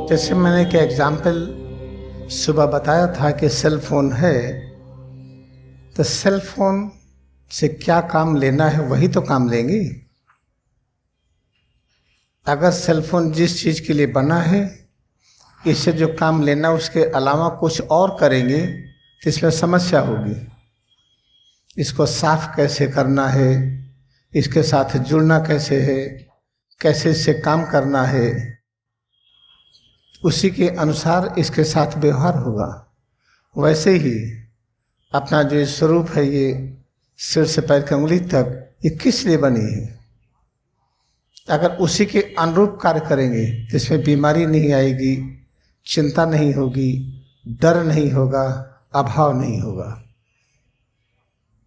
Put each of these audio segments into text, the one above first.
जैसे मैंने एक एग्जाम्पल सुबह बताया था कि सेल फोन है, तो सेल फोन से क्या काम लेना है वही तो काम लेंगे। अगर सेल फोन जिस चीज़ के लिए बना है, इससे जो काम लेना उसके अलावा कुछ और करेंगे तो इसमें समस्या होगी। इसको साफ कैसे करना है, इसके साथ जुड़ना कैसे है, कैसे इससे काम करना है, उसी के अनुसार इसके साथ व्यवहार होगा। वैसे ही अपना जो स्वरूप है, ये सिर से पैर की उंगली तक, ये किस लिए बनी है? अगर उसी के अनुरूप कार्य करेंगे तो इसमें बीमारी नहीं आएगी, चिंता नहीं होगी, डर नहीं होगा, अभाव नहीं होगा।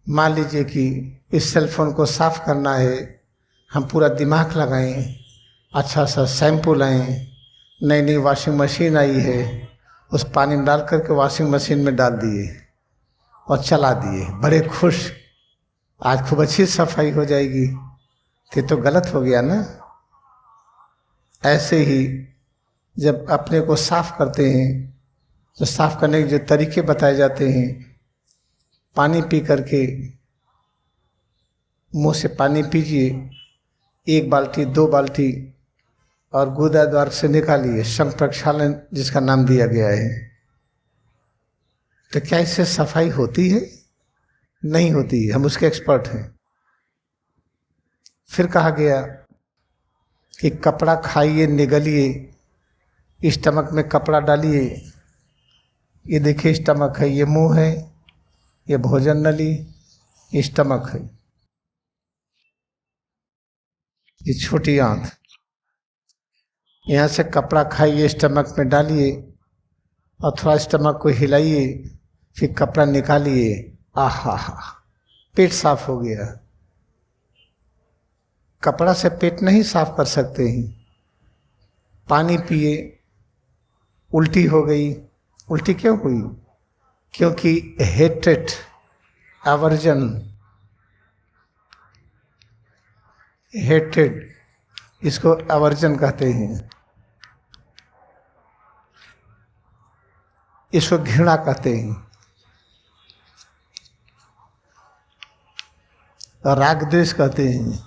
मान लीजिए कि इस सेल फोन को साफ करना है, हम पूरा दिमाग लगाएं, अच्छा सा शैम्पू लाएं, नई नई वॉशिंग मशीन आई है, उस पानी में डाल करके वॉशिंग मशीन में डाल दिए और चला दिए, बड़े खुश, आज खूब अच्छी सफाई हो जाएगी। तो गलत हो गया ना। ऐसे ही जब अपने को साफ करते हैं तो साफ करने के जो तरीके बताए जाते हैं, पानी पी करके मुंह से पानी पीजिए, 1 बाल्टी 2 बाल्टी, और गुदा द्वार से निकालिए, शंख प्रक्षालन जिसका नाम दिया गया है। तो क्या इससे सफाई होती है? नहीं होती, हम उसके एक्सपर्ट हैं। फिर कहा गया कि कपड़ा खाइए, निगलिए, स्टमक में कपड़ा डालिए। ये देखिए स्टमक है, ये मुंह है, ये भोजन नली, ये स्टमक है, ये छोटी आंत। यहाँ से कपड़ा खाइए, स्टमक में डालिए और थोड़ा स्टमक को हिलाइए, फिर कपड़ा निकालिए, आहा हा, पेट साफ हो गया। कपड़ा से पेट नहीं साफ कर सकते हैं। पानी पिए, उल्टी हो गई। उल्टी क्यों हुई? क्योंकि हेट्रेट, आवर्जन, हेट्रेड, इसको आवर्जन कहते हैं, इसको घृणा कहते हैं। राग द्वेष कहते हैं।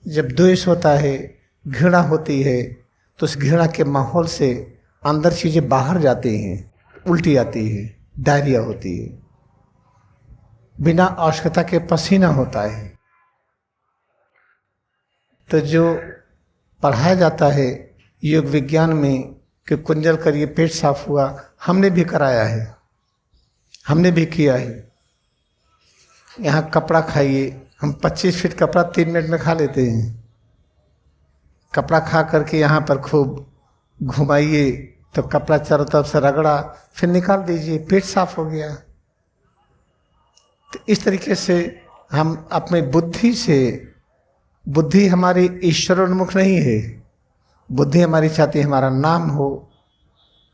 जब द्वेष होता है, घृणा होती है, तो उस घृणा के माहौल से अंदर चीजें बाहर जाती हैं, उल्टी आती है, डायरिया होती है, बिना आवश्यकता के पसीना होता है। तो जो पढ़ाया जाता है योग विज्ञान में कि कुंजल करिए, पेट साफ हुआ, हमने भी कराया है, हमने भी किया है। यहाँ कपड़ा खाइए, हम 25 फीट कपड़ा 3 मिनट में खा लेते हैं। कपड़ा खा करके यहाँ पर खूब घुमाइए, तो कपड़ा चारों तरफ से रगड़ा, फिर निकाल दीजिए, पेट साफ हो गया। तो इस तरीके से हम अपने बुद्धि से, बुद्धि हमारी ईश्वरोन्मुख नहीं है, बुद्धि हमारी चाहती है हमारा नाम हो,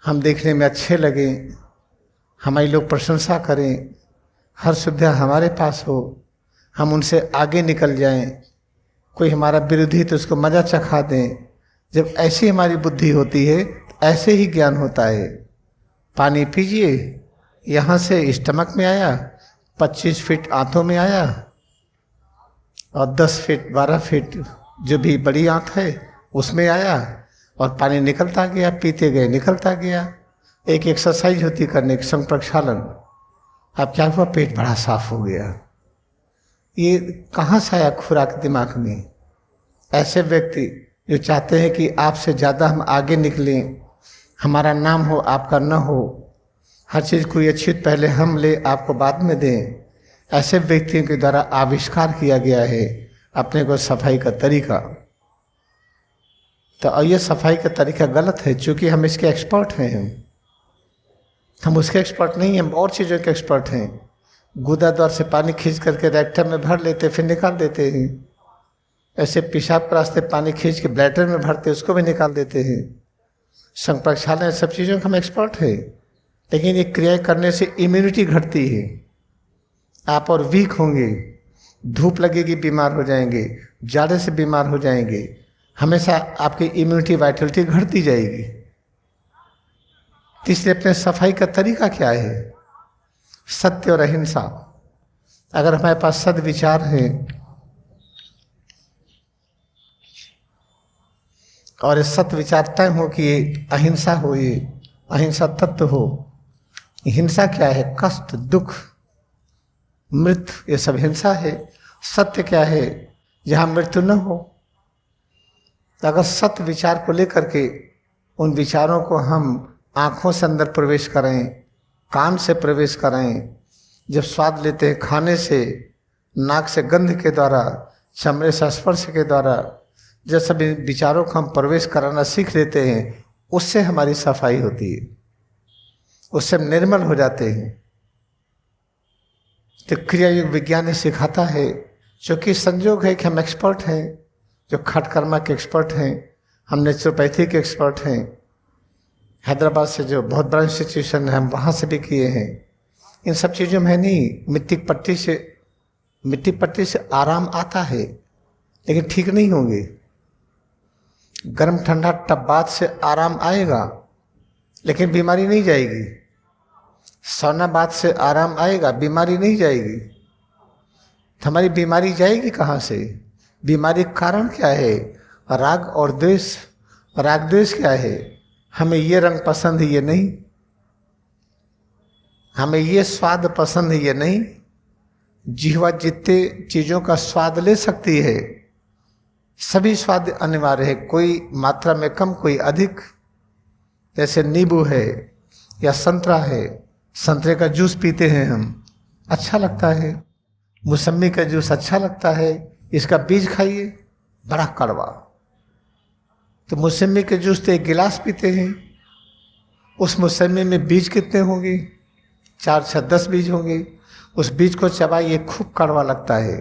हम देखने में अच्छे लगें, हमारी लोग प्रशंसा करें, हर सुविधा हमारे पास हो, हम उनसे आगे निकल जाएं, कोई हमारा विरोधी तो उसको मजा चखा दें। जब ऐसी हमारी बुद्धि होती है तो ऐसे ही ज्ञान होता है। पानी पीजिए, यहाँ से स्टमक में आया, 25 फीट आंतों में आया, और 10 फीट 12 फीट जो भी बड़ी आंत है उसमें आया, और पानी निकलता गया, पीते गए, निकलता गया। एक एक्सरसाइज होती करने की, शंख प्रक्षालन। अब क्या हुआ? पेट बड़ा साफ हो गया। ये कहाँ से आया खुराक दिमाग में? ऐसे व्यक्ति जो चाहते हैं कि आपसे ज़्यादा हम आगे निकलें, हमारा नाम हो, आपका न हो, हर चीज़ कोई अच्छी पहले हम ले, आपको बाद में दें, ऐसे व्यक्तियों के द्वारा आविष्कार किया गया है अपने को सफाई का तरीका। तो ये सफाई का तरीका गलत है, क्योंकि हम इसके एक्सपर्ट हैं। हम उसके एक्सपर्ट नहीं, हम और चीज़ों के एक्सपर्ट हैं। गुदा द्वार से पानी खींच करके रेक्टम में भर लेते, फिर निकाल देते हैं। ऐसे पेशाब के रास्ते पानी खींच के ब्लैडर में भरते, उसको भी निकाल देते हैं। शंख प्रक्षालन, सब चीज़ों का हम एक्सपर्ट हैं। लेकिन ये क्रिया करने से इम्यूनिटी घटती है, आप और वीक होंगे, धूप लगेगी बीमार हो जाएंगे, जाड़े से बीमार हो जाएंगे, हमेशा आपकी इम्यूनिटी वाइटलिटी घटती जाएगी। तीसरे अपने सफाई का तरीका क्या है? सत्य और अहिंसा। अगर हमारे पास सद्विचार है और ये सत्य विचार तय हो कि ये अहिंसा हो, ये अहिंसा तत्व हो। हिंसा क्या है? कष्ट, दुख, मृत्यु, ये सब हिंसा है। सत्य क्या है? जहाँ मृत्यु न हो। अगर सत्य विचार को लेकर के उन विचारों को हम आँखों से अंदर प्रवेश करें, कान से प्रवेश करें, जब स्वाद लेते हैं खाने से, नाक से गंध के द्वारा, चमड़े से स्पर्श के द्वारा, जब सभी विचारों को हम प्रवेश कराना सीख लेते हैं, उससे हमारी सफाई होती है, उससे हम निर्मल हो जाते हैं। तो क्रिया योग विज्ञान ने सिखाता है, क्योंकि संयोग है कि हम एक्सपर्ट हैं, जो खटकर्मा के एक्सपर्ट हैं, हम नेचुरोपैथी के एक्सपर्ट हैं। हैदराबाद से जो बहुत बड़ा इंस्टीट्यूशन है, हम वहाँ से भी किए हैं। इन सब चीज़ों में नहीं, मिट्टी पट्टी से आराम आता है, लेकिन ठीक नहीं होंगे। गर्म ठंडा टब बाथ से आराम आएगा, लेकिन बीमारी नहीं जाएगी। सौना बाथ से आराम आएगा, बीमारी नहीं जाएगी। तो हमारी बीमारी जाएगी कहाँ से? बीमारी का कारण क्या है? राग और द्वेष। राग द्वेष क्या है? हमें ये रंग पसंद है, ये नहीं। हमें ये स्वाद पसंद है, ये नहीं। जिह्वा जितने चीज़ों का स्वाद ले सकती है, सभी स्वाद अनिवार्य है, कोई मात्रा में कम, कोई अधिक। जैसे नींबू है या संतरा है, संतरे का जूस पीते हैं हम, अच्छा लगता है। मौसमी का जूस अच्छा लगता है, इसका बीज खाइए, बड़ा कड़वा। तो मौसमी के जूस तो एक गिलास पीते हैं, उस मौसमी में बीज कितने होंगे? 4, 6, 10 बीज होंगे। उस बीज को चबाइए, खूब कड़वा लगता है।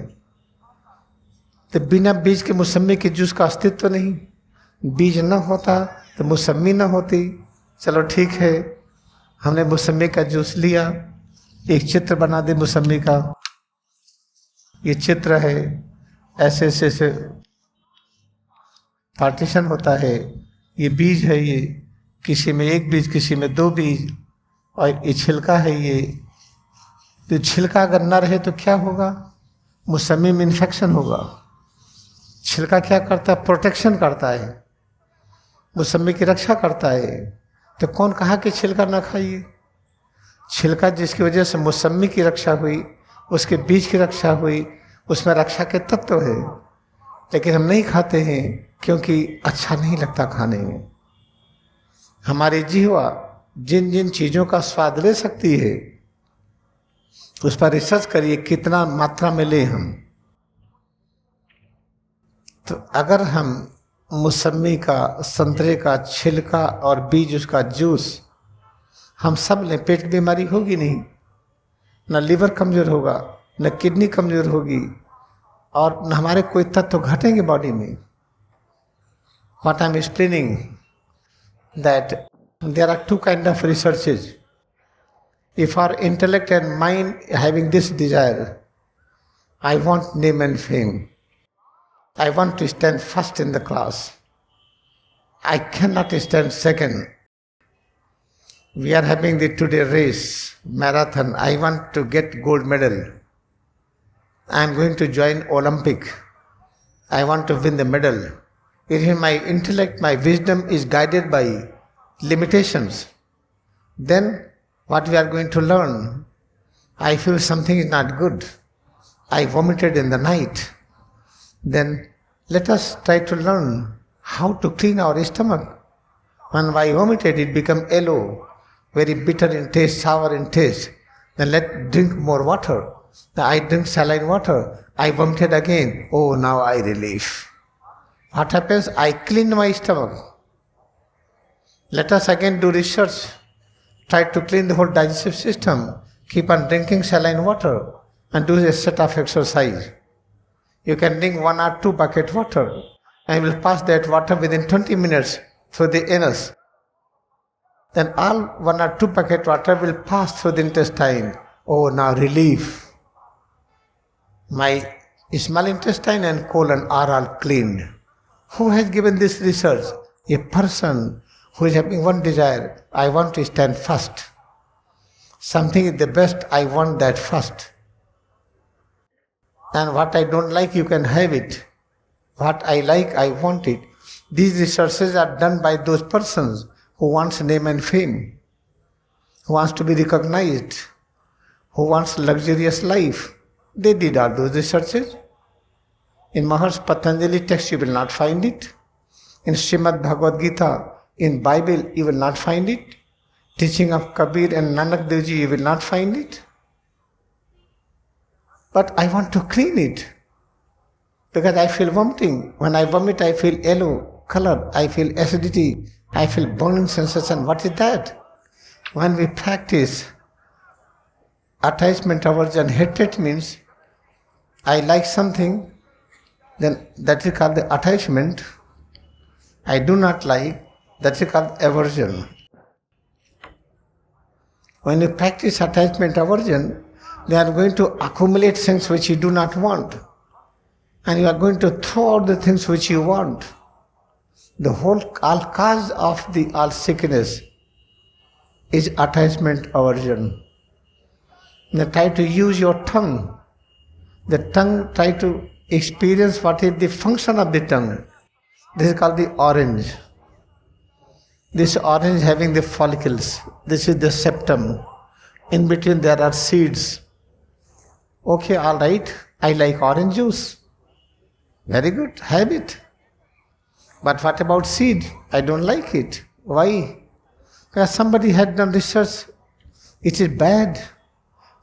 तो बिना बीज के मौसमी के जूस का अस्तित्व नहीं। बीज न होता तो मौसमी न होती। चलो ठीक है, हमने मौसमी का जूस लिया, एक चित्र बना दे मौसमी का। ये चित्र है, ऐसे ऐसे ऐसे पार्टीशन होता है। ये बीज है, ये किसी में 1 बीज, किसी में 2 बीज, और ये छिलका है। ये तो छिलका अगर न रहे तो क्या होगा? मौसमी में इन्फेक्शन होगा। छिलका क्या करता है? प्रोटेक्शन करता है, मौसमी की रक्षा करता है। तो कौन कहा कि छिलका ना खाइए? छिलका जिसकी वजह से मौसमी की रक्षा हुई, उसके बीज की रक्षा हुई, उसमें रक्षा के तत्व है, लेकिन हम नहीं खाते हैं क्योंकि अच्छा नहीं लगता खाने में। हमारी जिह्वा जिन जिन चीज़ों का स्वाद ले सकती है, उस पर रिसर्च करिए कितना मात्रा में ले हम। तो अगर हम मौसमी का, संतरे का छिलका और बीज, उसका जूस हम सब लें, पेट की बीमारी होगी नहीं, न लीवर कमज़ोर होगा, न किडनी कमज़ोर होगी, और न हमारे कोई तत्व घटेंगे बॉडी में। What I'm explaining that there are 2 kind of researches. If our intellect and mind having this desire, I want name and fame, I want to stand first in the class, I cannot stand second. We are having the today race, marathon, I want to get gold medal, I am going to join Olympic, I want to win the medal. If my intellect, my wisdom is guided by limitations, then what we are going to learn? I feel something is not good, I vomited in the night. Then let us try to learn how to clean our stomach. When I vomited, it become yellow, very bitter in taste, sour in taste. Then let drink more water. Then I drink saline water. I vomited again. Oh, now I relief. What happens? I clean my stomach. Let us again do research. Try to clean the whole digestive system. Keep on drinking saline water and do a set of exercise. You can drink 1 or 2 bucket water and will pass that water within 20 minutes through the anus. Then all 1 or 2 bucket water will pass through the intestine. Oh, now relief. My Small intestine and colon are all cleaned. Who has given this research? A person who is having one desire, I want to stand first. Something is the best, I want that first. And what I don't like, you can have it. What I like, I want it. These researches are done by those persons who wants name and fame, who wants to be recognized, who wants luxurious life. They did all those researches. In Maharishi Patanjali text you will not find it. In Srimad Bhagavad Gita, in Bible you will not find it. Teaching of Kabir and Nanak Dev Ji you will not find it. But I want to clean it. Because I feel vomiting. When I vomit I feel yellow color, I feel acidity, I feel burning sensation. What is that? When we practice attachment, aversion, hatred means I like something, then that is called the attachment. I do not like, that is called aversion. When you practice attachment, aversion, they are going to accumulate things which you do not want. And you are going to throw out the things which you want. The whole cause of the all sickness is attachment, aversion. Now try to use your tongue. The tongue, try to experience what is the function of the tongue. This is called the orange. This orange having the follicles. This is the septum. In between there are seeds. Okay, all right, I like orange juice. Very good, have it. But what about seed? I don't like it. Why? Because somebody had done research. It is bad.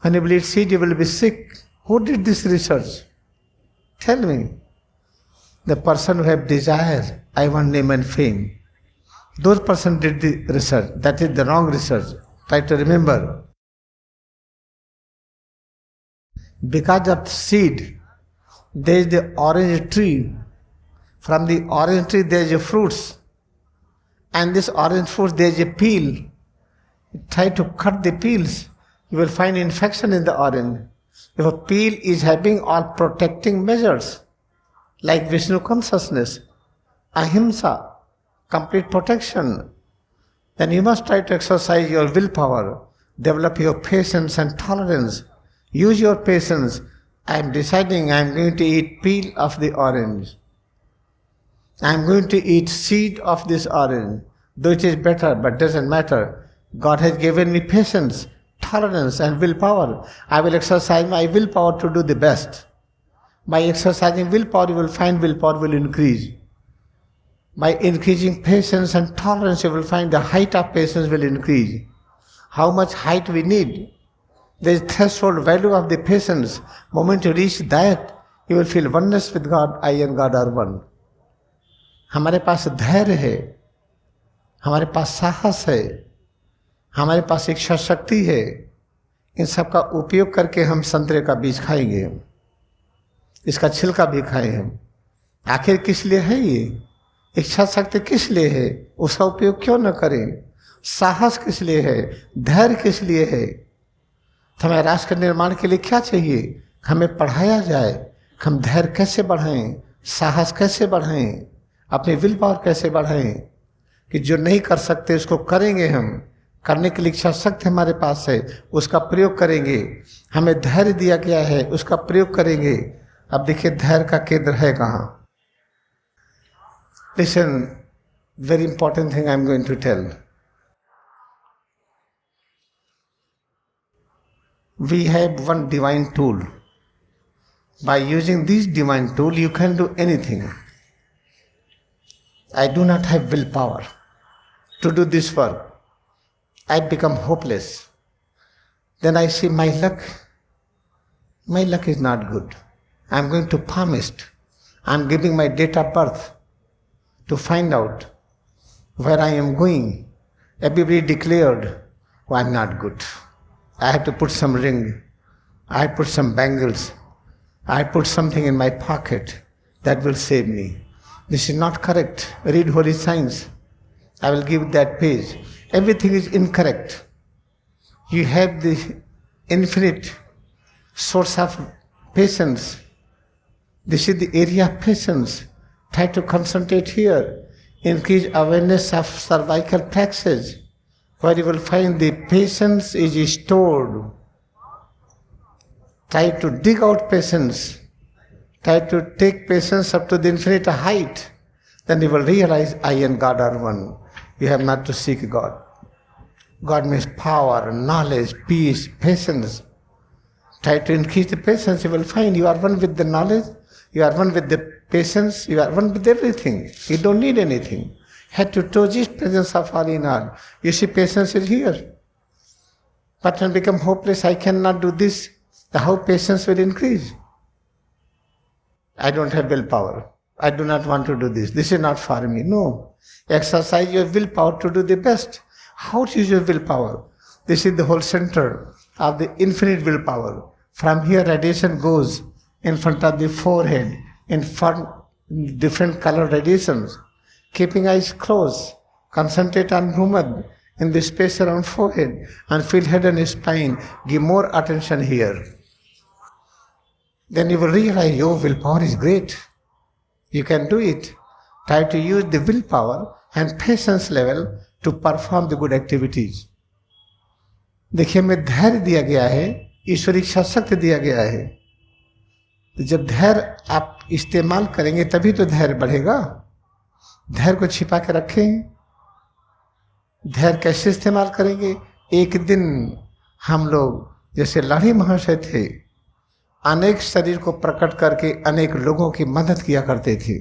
When you will eat seed, you will be sick. Who did this research? Tell me. The person who have desire, I want name and fame. Those person did the research. That is the wrong research. Try to remember. Because of seed, there is the orange tree. From the orange tree there is a fruits. And this orange fruit there is a peel. Try to cut the peels. You will find infection in the orange. If a peel is having all protecting measures, like Vishnu consciousness, ahimsa, complete protection, then you must try to exercise your willpower, develop your patience and tolerance. Use your patience. I am deciding I am going to eat peel of the orange. I am going to eat seed of this orange. Though it is better, but doesn't matter. God has given me patience, tolerance and willpower. I will exercise my willpower to do the best. By exercising willpower, you will find willpower will increase. By increasing patience and tolerance, you will find the height of patience will increase. How much height we need? There is threshold value of the patience. Moment you reach that, you will feel oneness with God. I and God are one. हमारे पास धैर्य है, हमारे पास साहस है, हमारे पास इच्छा शक्ति है. इन सब का उपयोग करके हम संतरे का बीज खाएंगे, इसका छिलका भी खाएं हम. आखिर किस लिए है ये? इच्छा शक्ति किस लिए है? उसका उपयोग क्यों न करें? साहस किस लिए है? धैर्य किस लिए है? हमें राष्ट्र के निर्माण के लिए क्या चाहिए? हमें पढ़ाया जाए, हम धैर्य कैसे बढ़ाएं, साहस कैसे बढ़ाएं, अपनी विल पावर कैसे बढ़ाएं, कि जो नहीं कर सकते उसको करेंगे. हम करने के लिए इच्छा शक्ति हमारे पास है, उसका प्रयोग करेंगे. हमें धैर्य दिया गया है, उसका प्रयोग करेंगे. अब देखिए धैर्य का केंद्र है कहाँ. Listen, very important thing I am going to tell. We have one divine tool. By using this divine tool, you can do anything. I do not have willpower to do this work. I become hopeless. Then I see my luck is not good. I am going to palmist. I am giving my date of birth to find out where I am going. Everybody declared, oh, I am not good. I have to put some ring. I put some bangles. I put something in my pocket that will save me. This is not correct. Read Holy Signs. I will give that page. Everything is incorrect. You have the infinite source of patience. This is the area of patience. Try to concentrate here. Increase awareness of cervical plexus, where you will find the patience is stored. Try to dig out patience. Try to take patience up to the infinite height. Then you will realize I and God are one. You have not to seek God. God means power, knowledge, peace, patience. Try to increase the patience. You will find you are one with the knowledge. You are one with the patience. You are one with everything. You don't need anything. Head to toe is presence of all in all. You see, patience is here. But when become hopeless, I cannot do this. How patience will increase? I don't have willpower. I do not want to do this. This is not for me. No. Exercise your willpower to do the best. How to use your willpower? This is the whole center of the infinite willpower. From here, radiation goes in front of the forehead, in front, different color radiations. Keeping eyes closed, concentrate on Bhumad in the space around forehead and feel head and spine. Give more attention here. Then you will realize your willpower is great. You can do it. Try to use the willpower and patience level to perform the good activities. देखिए, हमें धैर्य दिया गया है, ईश्वरी इच्छा शक्ति दिया गया है. तो जब धैर्य आप इस्तेमाल करेंगे तभी तो धैर्य बढ़ेगा. धैर्य को छिपा के रखें. धैर्य कैसे इस्तेमाल करेंगे? एक दिन हम लोग जैसे लाहिरी महाशय थे, अनेक शरीर को प्रकट करके अनेक लोगों की मदद किया करते थे.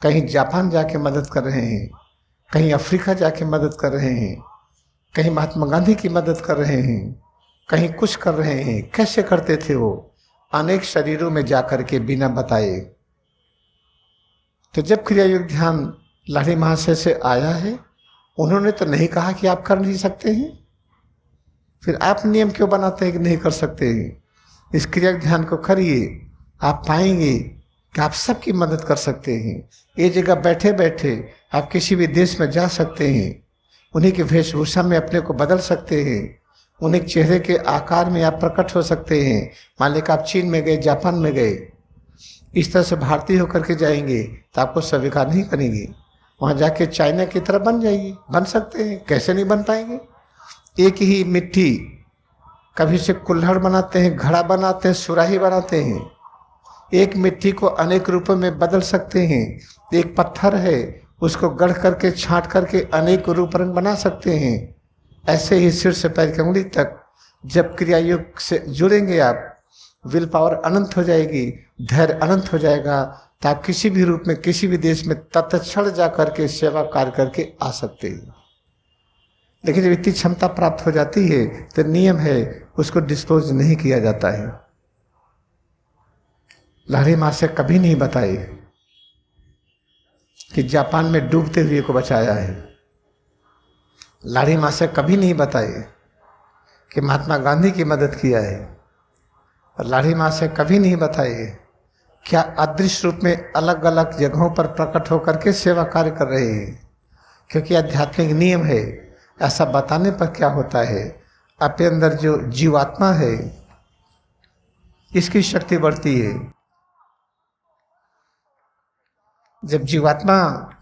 कहीं जापान जाके मदद कर रहे हैं, कहीं अफ्रीका जाके मदद कर रहे हैं, कहीं महात्मा गांधी की मदद कर रहे हैं, कहीं कुछ कर रहे हैं. कैसे करते थे वो? अनेक शरीरों में जाकर के बिना बताए. तो जब क्रिया योग ध्यान लाहिरी महाशय से आया है, उन्होंने तो नहीं कहा कि आप कर नहीं सकते हैं. फिर आप नियम क्यों बनाते हैं कि नहीं कर सकते हैं? इस क्रिया ध्यान को करिए, आप पाएंगे कि आप सबकी मदद कर सकते हैं. ये जगह बैठे बैठे आप किसी भी देश में जा सकते हैं. उन्हीं की वेशभूषा में अपने को बदल सकते हैं. उन्हीं चेहरे के आकार में आप प्रकट हो सकते हैं. मान लीजिए आप चीन में गए, जापान में गए, इस तरह से भारतीय होकर के जाएंगे तो आपको स्वीकार नहीं करेंगे. वहाँ जाके चाइना की तरह बन जाइए. बन सकते हैं, कैसे नहीं बन पाएंगे? एक ही मिट्टी, कभी से कुल्हड़ बनाते हैं, घड़ा बनाते हैं, सुराही बनाते हैं. एक मिट्टी को अनेक रूपों में बदल सकते हैं. एक पत्थर है, उसको गढ़ करके छांट करके अनेक रूप रंग बना सकते हैं. ऐसे ही सिर से पैर की उंगली तक जब क्रिया योग से जुड़ेंगे आप, विल पावर अनंत हो जाएगी, धैर्य अनंत हो जाएगा. तो आप किसी भी रूप में किसी भी देश में तत्क्षण जा करके सेवा कार्य करके आ सकते हैं. लेकिन जब इतनी क्षमता प्राप्त हो जाती है तो नियम है उसको डिस्क्लोज नहीं किया जाता है. लाहिरी महाशय कभी नहीं बताए कि जापान में डूबते हुए को बचाया है. लाहिरी महाशय कभी नहीं बताए कि महात्मा गांधी की मदद किया है. और लाहिरी महाशय कभी नहीं बताए क्या अदृश्य रूप में अलग अलग जगहों पर प्रकट होकर के सेवा कार्य कर रहे हैं. क्योंकि आध्यात्मिक नियम है. ऐसा बताने पर क्या होता है, अपने अंदर जो जीवात्मा है इसकी शक्ति बढ़ती है. जब जीवात्मा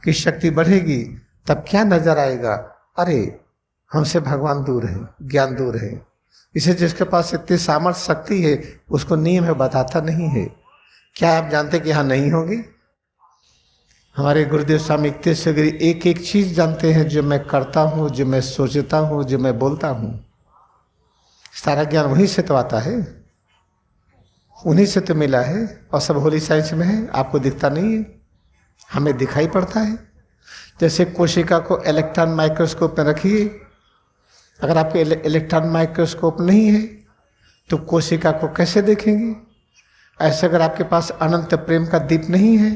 की शक्ति बढ़ेगी तब क्या नजर आएगा? अरे हमसे भगवान दूर है, ज्ञान दूर है. इसे जिसके पास इतनी सामर्थ्य शक्ति है उसको नियम है बताता नहीं है. क्या आप जानते कि यहाँ नहीं होगी? हमारे गुरुदेव स्वामी युक्तेश्वर गिरी एक एक चीज जानते हैं, जो मैं करता हूँ, जो मैं सोचता हूँ, जो मैं बोलता हूँ. सारा ज्ञान वहीं से तो आता है, उन्हीं से तो मिला है. और सब होली साइंस में है, आपको दिखता नहीं है, हमें दिखाई पड़ता है. जैसे कोशिका को इलेक्ट्रॉन माइक्रोस्कोप में रखिए, अगर आपके इलेक्ट्रॉन माइक्रोस्कोप नहीं है तो कोशिका को कैसे देखेंगे? ऐसे अगर आपके पास अनंत प्रेम का दीप नहीं है,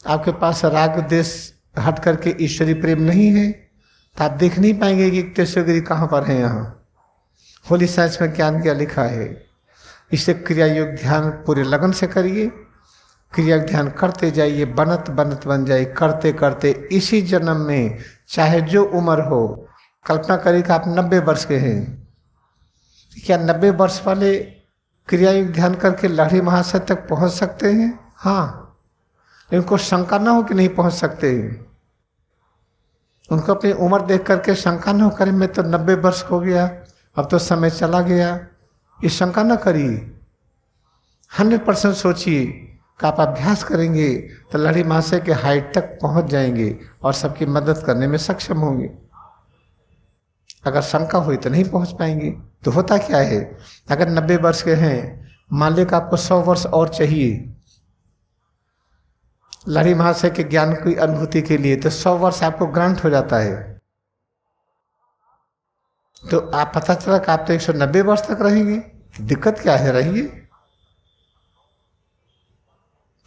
आपके पास राग देश हट करके ईश्वरी प्रेम नहीं है, तो आप देख नहीं पाएंगे कि युक्तेश्वर गिरी कहाँ पर है. यहाँ होली साइंस में ज्ञान क्या लिखा है. इससे क्रिया योग ध्यान पूरे लगन से करिए. क्रिया ध्यान करते जाइए, बनत बनत बन जाए. करते करते इसी जन्म में चाहे जो उम्र हो, कल्पना करिए कि आप 90 वर्ष के हैं. क्या 90 वर्ष वाले क्रिया योग ध्यान करके लाहिरी महाशय तक पहुंच सकते हैं? हाँ, इनको शंका ना हो कि नहीं पहुंच सकते। उनको अपनी उम्र देख करके शंका ना हो, करे मैं तो 90 वर्ष हो गया, अब तो समय चला गया, ये शंका ना करिए। 100% सोचिए कि आप अभ्यास करेंगे तो लहरी महाशय के हाइट तक पहुंच जाएंगे और सबकी मदद करने में सक्षम होंगे। अगर शंका हुई तो नहीं पहुंच पाएंगे। तो होता क्या है, अगर 90 वर्ष के हैं, मान लें कि आपको 100 वर्ष और चाहिए लहरी महाशय के ज्ञान की अनुभूति के लिए, तो 100 वर्ष आपको ग्रांट हो जाता है। तो आप पता चला कि आप तो 190 वर्ष तक रहेंगे, दिक्कत क्या है, रहिए।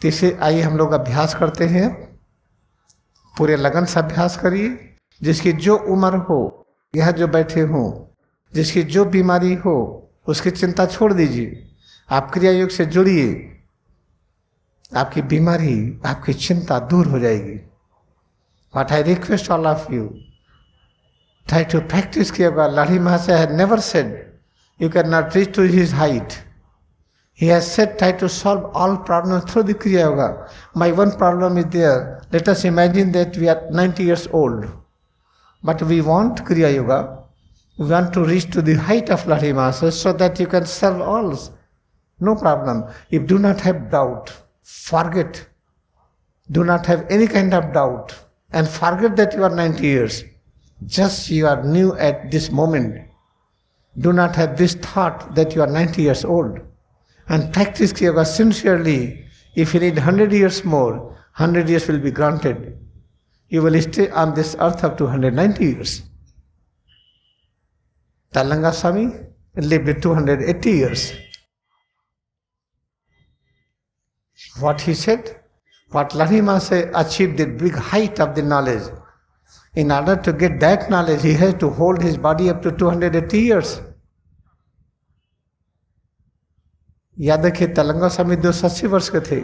तो इसे आइए हम लोग अभ्यास करते हैं, पूरे लगन से अभ्यास करिए। जिसकी जो उम्र हो, यह जो बैठे हों, जिसकी जो बीमारी हो, उसकी चिंता छोड़ दीजिए। आप क्रिया योग से जुड़िए, आपकी बीमारी, आपकी चिंता दूर हो जाएगी। What I request all of you, try to practice Kriyayoga. Lahiri Mahasaya had never said you cannot reach to his height. He has said try to solve all problems through the Kriyayoga. My one problem is there. Let us imagine that we are 90 years old, but we want Kriyayoga. We want to reach to the height of Lahiri Mahasaya so that you can serve all. No problem. If do not have doubt, forget. Do not have any kind of doubt and forget that you are 90 years. Just you are new at this moment. Do not have this thought that you are 90 years old. And practice Kriyayoga sincerely. If you need 100 years more, 100 years will be granted. You will stay on this earth up to 190 years. Talanga Swami lived 280 years. What he said? What Lahiri Mahasaya achieved the big height of the knowledge. In order to get that knowledge, he has to hold his body up to 280 years. याद रखिए, तलंगा स्वामी 280 वर्ष के थे।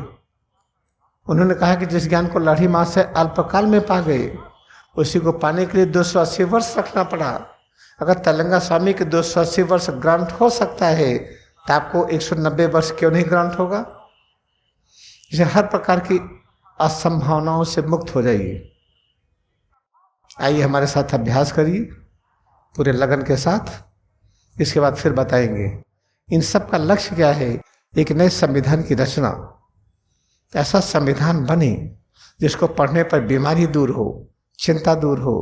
उन्होंने कहा कि जिस ज्ञान को लहरी महाशय अल्पकाल में पा गए, उसी को पाने के लिए 280 वर्ष रखना पड़ा। अगर तलंगा स्वामी के 280 वर्ष ग्रांट हो सकता है, तो आपको 190 वर्ष क्यों नहीं ग्रांट होगा? इसे हर प्रकार की असंभावनाओं से मुक्त हो जाइए। आइए हमारे साथ अभ्यास करिए पूरे लगन के साथ। इसके बाद फिर बताएंगे इन सब का लक्ष्य क्या है। एक नए संविधान की रचना, ऐसा संविधान बने जिसको पढ़ने पर बीमारी दूर हो, चिंता दूर हो,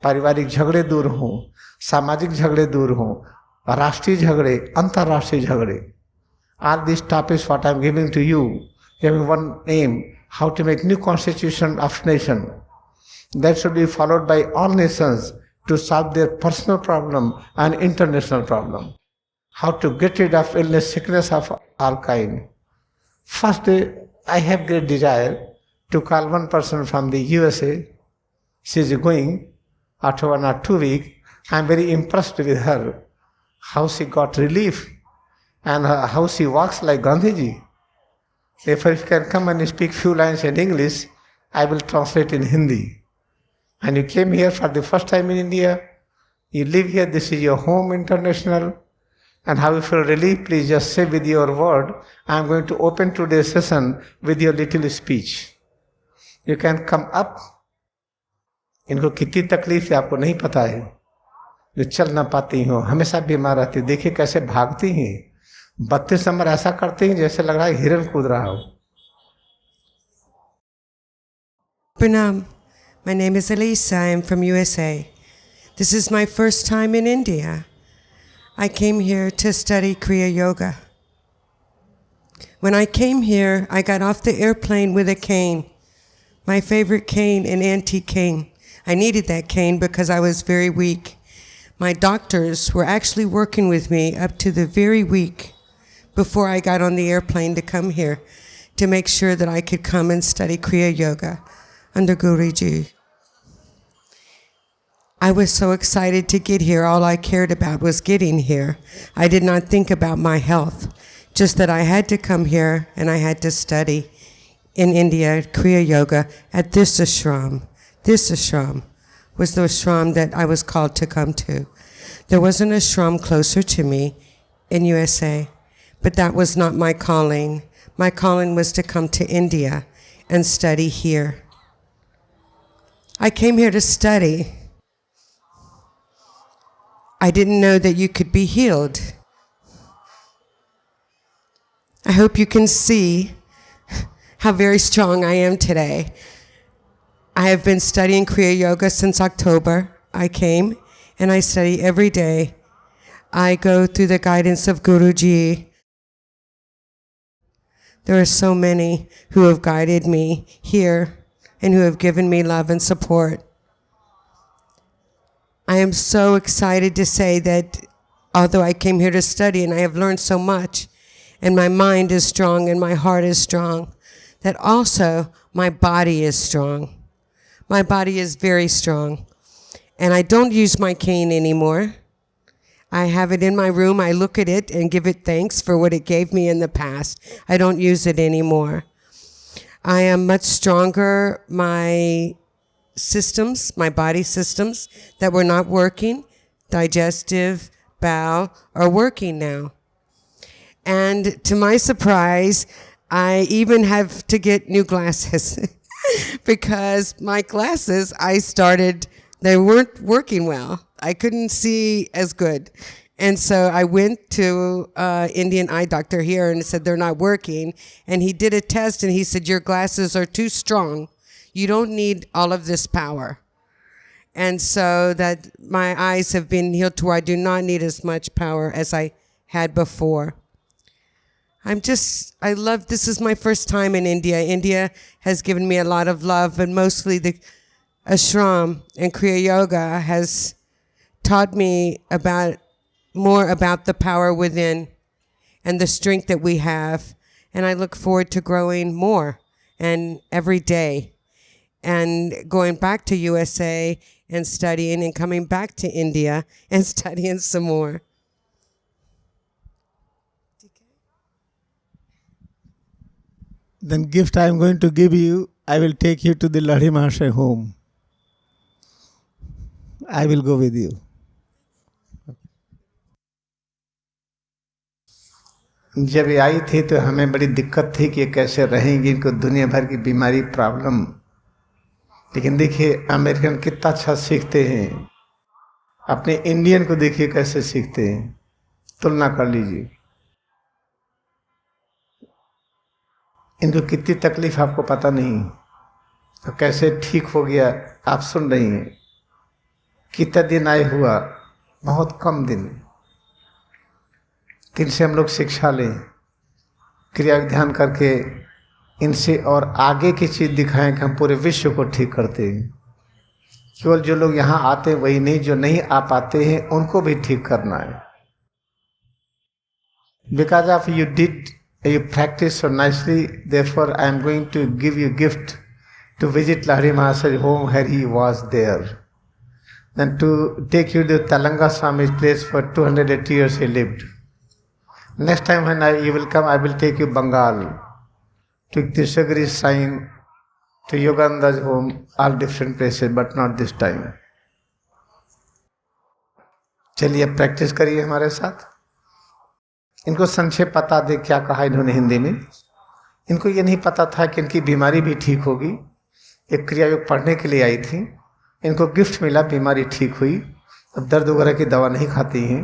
पारिवारिक झगड़े दूर हो, सामाजिक झगड़े दूर हो, राष्ट्रीय झगड़े, अंतर्राष्ट्रीय झगड़े। All these topics what I am giving to you, having one aim, how to make new constitution of nation that should be followed by all nations to solve their personal problem and international problem. How to get rid of illness, sickness of all kind. First, I have great desire to call one person from the USA. She is going after 1 or 2 weeks. I am very impressed with her, how she got relief and how she walks like Gandhiji. Therefore, if you can come and speak few lines in English, I will translate in Hindi. And you came here for the first time in India. You live here, this is your home international. And how you feel relief, please just say with your word. I am going to open today's session with your little speech. You can come up. इनको कितनी तकलीफ है आपको नहीं पता है। जो चल ना पाती हो, हमेशा बीमार रहती, देखिए कैसे भागती हैं। 32 नंबर ऐसा करते हैं जैसे लग रहा है हिरन कूद रहा हो। Pranam. My name is Elisa. I am from USA. This is my first time in India. I came here to study Kriya Yoga. When I came here, I got off the airplane with a cane. My favorite cane, an antique cane. I needed that cane because I was very weak. My doctors were actually working with me up to the very week before I got on the airplane to come here to make sure that I could come and study Kriya Yoga under Guruji. I was so excited to get here. All I cared about was getting here. I did not think about my health, just that I had to come here and I had to study in India Kriya Yoga at this ashram. This ashram was the ashram that I was called to come to. There was an ashram closer to me in USA, but that was not my calling. my calling was to come to India and study here. I came here to study. I didn't know that you could be healed. I hope you can see how very strong I am today. I have been studying Kriya Yoga since October. I came and I study every day. I go through the guidance of Guruji. There are so many who have guided me here and who have given me love and support. I am so excited to say that although I came here to study and I have learned so much, and my mind is strong and my heart is strong, that also my body is strong. My body is very strong. And I don't use my cane anymore. I have it in my room. I look at it and give it thanks for what it gave me in the past. I don't use it anymore. I am much stronger. My systems, my body systems that were not working, digestive, bowel, are working now. And to my surprise, I even have to get new glasses because my glasses, they weren't working well. I couldn't see as good. And so I went to Indian eye doctor here and said they're not working. And he did a test and he said, your glasses are too strong. You don't need all of this power. And so that my eyes have been healed to where I do not need as much power as I had before. This is my first time in India. India has given me a lot of love, but mostly the ashram and Kriya Yoga has taught me more about the power within and the strength that we have. And I look forward to growing more and every day and going back to USA and studying and coming back to India and studying some more. Then gift I am going to give you, I will take you to the Lahiri Mahasaya home. I will go with you. जब ये आई थी तो हमें बड़ी दिक्कत थी कि ये कैसे रहेंगी, इनको दुनिया भर की बीमारी प्रॉब्लम। लेकिन देखिए अमेरिकन कितना अच्छा सीखते हैं, अपने इंडियन को देखिए कैसे सीखते हैं, तुलना कर लीजिए। इनको कितनी तकलीफ आपको पता नहीं, तो कैसे ठीक हो गया आप सुन रही हैं। कितना दिन आए हुआ, बहुत कम दिन। इनसे हम लोग शिक्षा लें, क्रिया ध्यान करके इनसे और आगे की चीज़ दिखाएं कि हम पूरे विश्व को ठीक करते हैं। केवल जो लोग यहाँ आते हैं वही नहीं, जो नहीं आ पाते हैं उनको भी ठीक करना है। Because of you practice so nicely, therefore I am going to give you gift to visit Lahiri Mahasaya home where he was there. Then to take you to Talanga Swami's place for 280 years he lived. Next time when you will come, I will take you Bengal, to Tisagiri Shrine, to Yogananda's home, all different places, but not this time. चलिए practice करिए हमारे साथ। इनको संक्षेप बता दे क्या कहा इन्होंने हिंदी में। इनको ये नहीं पता था कि इनकी बीमारी भी ठीक होगी। एक क्रिया योग पढ़ने के लिए आई थी, इनको गिफ्ट मिला, बीमारी ठीक हुई। अब दर्द वगैरह की दवा नहीं खाती हैं,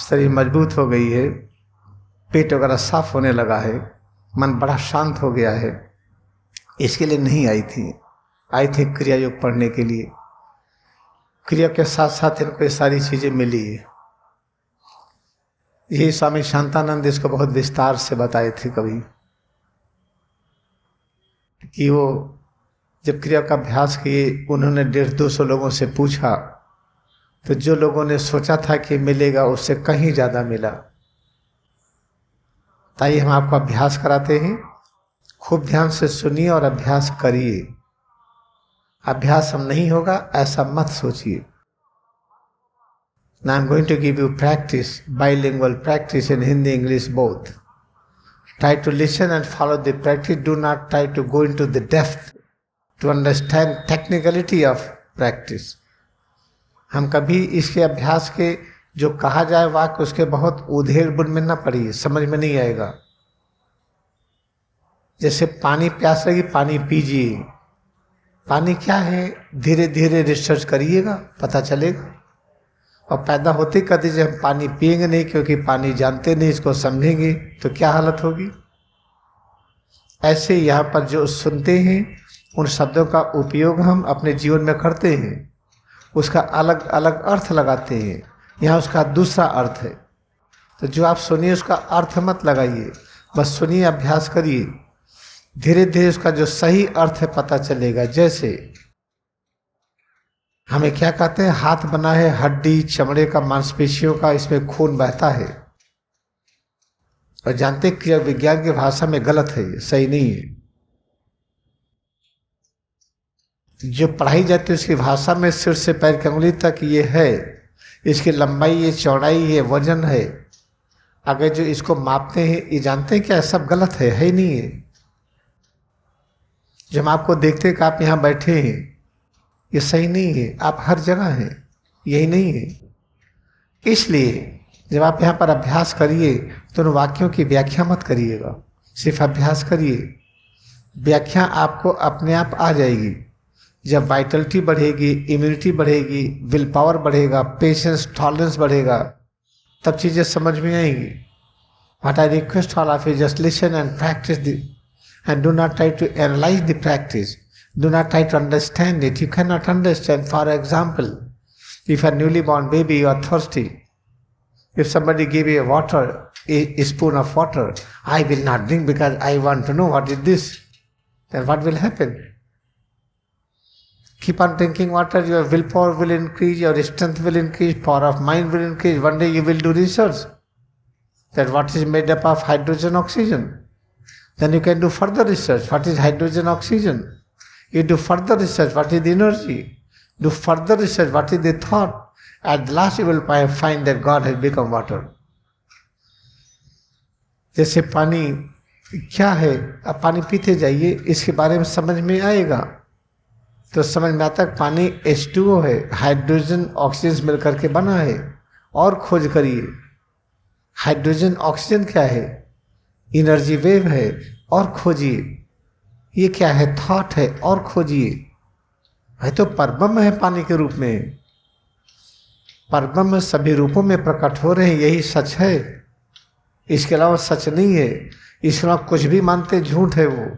शरीर मजबूत हो गई है, पेट वगैरह साफ होने लगा है, मन बड़ा शांत हो गया है। इसके लिए नहीं आई थी क्रिया योग पढ़ने के लिए। क्रिया के साथ साथ इनको ये सारी चीज़ें मिली है। यही स्वामी शांतानंद इसको बहुत विस्तार से बताए थे कभी, कि वो जब क्रिया का अभ्यास किए, उन्होंने 150-200 लोगों से पूछा, तो जो लोगों ने सोचा था कि मिलेगा उससे कहीं ज़्यादा मिला। ताई हम आपको अभ्यास कराते हैं, खूब ध्यान से सुनिए और अभ्यास करिए। अभ्यास हम नहीं होगा ऐसा मत सोचिए। Now I am going to give you practice, bilingual practice in Hindi, English both. Try to listen and follow the practice. Do not try to go into the depth to understand technicality of practice. हम कभी इसके अभ्यास के जो कहा जाए वाक्य उसके बहुत उधेड़ बुन में न पड़िए, समझ में नहीं आएगा। जैसे पानी प्यास लगी, पानी पीजिए। पानी क्या है, धीरे धीरे रिसर्च करिएगा, पता चलेगा। और पैदा होते कभी जब हम पानी पिएंगे नहीं, क्योंकि पानी जानते नहीं, इसको समझेंगे तो क्या हालत होगी। ऐसे यहाँ पर जो सुनते हैं उन शब्दों का उपयोग हम अपने जीवन में करते हैं, उसका अलग अलग अर्थ लगाते हैं। यहाँ उसका दूसरा अर्थ है। तो जो आप सुनिए उसका अर्थ मत लगाइए, बस सुनिए, अभ्यास करिए, धीरे धीरे उसका जो सही अर्थ है पता चलेगा। जैसे हमें क्या कहते हैं, हाथ बना है हड्डी चमड़े का मांसपेशियों का, इसमें खून बहता है। और जानते क्रिया विज्ञान की भाषा में गलत है, ये सही नहीं है। जो पढ़ाई जाती है उसकी भाषा में सिर से पैर की अंगुली तक ये है, इसकी लंबाई, ये चौड़ाई, ये वजन है। अगर जो इसको मापते हैं ये जानते हैं क्या, सब गलत है ही नहीं है। जब आपको देखते हैं कि आप यहाँ बैठे हैं, ये सही नहीं है, आप हर जगह हैं, यही नहीं है। इसलिए जब आप यहाँ पर अभ्यास करिए तो उन वाक्यों की व्याख्या मत करिएगा, सिर्फ अभ्यास करिए। व्याख्या आपको अपने आप आ जाएगी। जब वाइटलिटी बढ़ेगी, इम्यूनिटी बढ़ेगी, विल पावर बढ़ेगा, पेशेंस, टॉलरेंस बढ़ेगा, तब चीज़ें समझ में आएंगी। What I request all of you, just listen and practice and do not try to analyze the practice. Do not try to understand it. You cannot understand. For example, if a newly born baby, you are thirsty. If somebody give you water, a spoon of water, I will not drink because I want to know what is this. Then what will happen? Keep on drinking water, your willpower will increase, your strength will increase, power of mind will increase. One day you will do research that what is made up of hydrogen, oxygen. Then you can do further research. What is hydrogen, oxygen? You do further research. What is the energy? Do further research. What is the thought? At last you will find that God has become water. जैसे पानी क्या है, अब पानी पीते जाइए, इसके बारे में समझ में आएगा। तो समझ में आता है पानी H2O है, हाइड्रोजन ऑक्सीजन मिलकर के बना है। और खोज करिए, हाइड्रोजन ऑक्सीजन क्या है, एनर्जी वेव है, और खोजिए। ये क्या है, थॉट है, और खोजिए। है तो परब्रह्म है पानी के रूप में। परब्रह्म सभी रूपों में प्रकट हो रहे हैं, यही सच है, इसके अलावा सच नहीं है। इसके अलावा कुछ भी मानते झूठ है वो।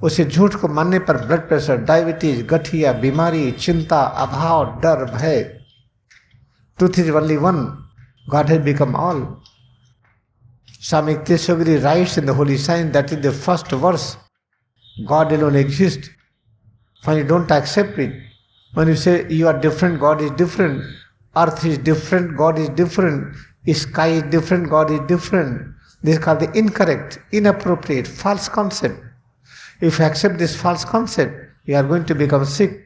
उसे झूठ को मानने पर ब्लड प्रेशर, डायबिटीज, गठिया, बीमारी, चिंता, अभाव, डर, भय। Truth is only one, God has become all. Swami Kriyayoga writes in the Holy Sign that in the first verse, God alone exists. When you don't accept it, when you say you are different, God is different, earth is different, God is different, sky is different, God is different, this is called the incorrect, inappropriate, false concept. If you accept this false concept, you are going to become sick.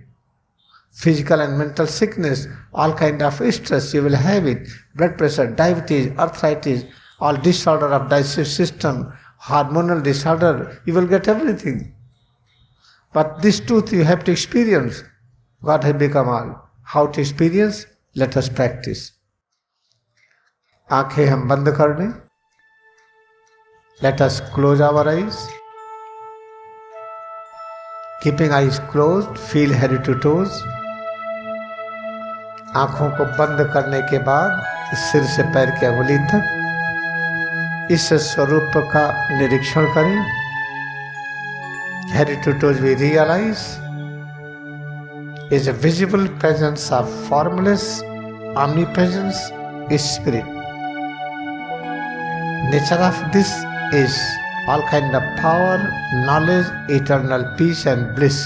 Physical and mental sickness, all kind of stress, you will have it. Blood pressure, diabetes, arthritis, all disorder of digestive system, hormonal disorder, you will get everything. But this truth you have to experience. God has become all. How to experience? Let us practice. आंखें हम बंद कर दें. Let us close our eyes. Keeping eyes closed, feel head to toes. आंखों को बंद करने के बाद सिर से पैर की अंगुली तक इस स्वरूप का निरीक्षण करें। Head to toes we realize is a visible presence of formless omnipresence spirit. Nature of this is all kind of power, knowledge, eternal peace and bliss.